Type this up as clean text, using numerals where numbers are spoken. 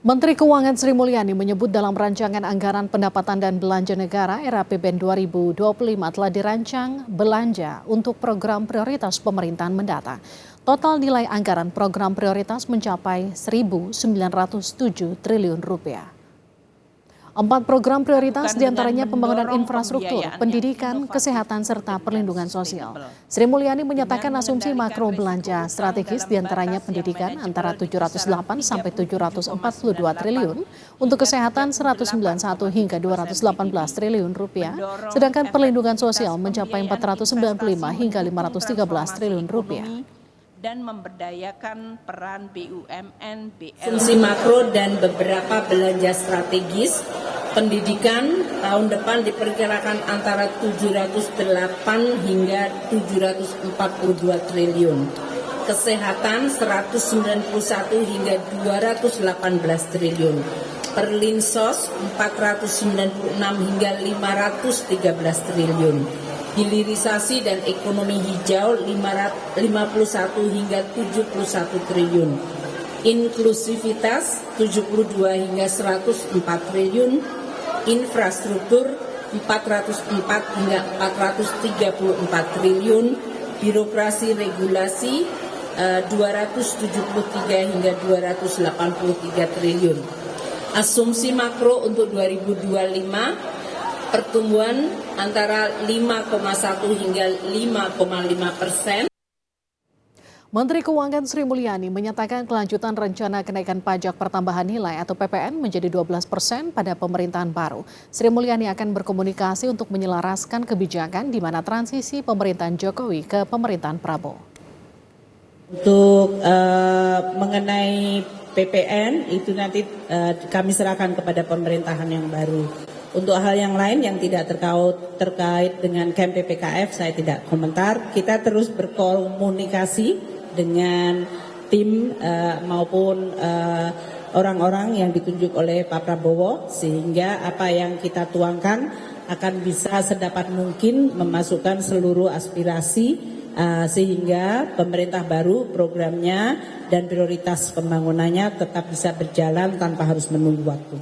Menteri Keuangan Sri Mulyani menyebut dalam rancangan anggaran pendapatan dan belanja negara era APBN 2025 telah dirancang belanja untuk program prioritas pemerintahan mendatang. Total nilai anggaran program prioritas mencapai Rp1.907 triliun. 4 program prioritas diantaranya pembangunan infrastruktur, pendidikan, kesehatan, serta perlindungan sosial. Sri Mulyani menyatakan asumsi makro belanja strategis diantaranya pendidikan antara 708 sampai 742 triliun, untuk kesehatan 191 hingga 218 triliun rupiah, sedangkan perlindungan sosial mencapai 495 hingga 513 triliun rupiah. Dan memberdayakan peran BUMN, BL. Fungsi makro dan beberapa belanja strategis, pendidikan tahun depan diperkirakan antara 708 hingga 742 triliun. Kesehatan 191 hingga 218 triliun. Perlinsos 496 hingga 513 triliun. Hilirisasi dan ekonomi hijau 51 hingga 71 triliun. Inklusivitas 72 hingga 104 triliun. Infrastruktur 404 hingga 434 triliun. Birokrasi regulasi 273 hingga 283 triliun. Asumsi makro untuk 2025 pertumbuhan antara 5,1 hingga 5,5%. Menteri Keuangan Sri Mulyani menyatakan kelanjutan rencana kenaikan pajak pertambahan nilai atau PPN menjadi 12% pada pemerintahan baru. Sri Mulyani akan berkomunikasi untuk menyelaraskan kebijakan di mana transisi pemerintahan Jokowi ke pemerintahan Prabowo. Untuk mengenai PPN itu nanti kami serahkan kepada pemerintahan yang baru. Untuk hal yang lain yang tidak terkait dengan KEM PPKF saya tidak komentar. Kita terus berkomunikasi dengan tim maupun orang-orang yang ditunjuk oleh Pak Prabowo sehingga apa yang kita tuangkan akan bisa sedapat mungkin memasukkan seluruh aspirasi sehingga pemerintah baru programnya dan prioritas pembangunannya tetap bisa berjalan tanpa harus menunggu waktu.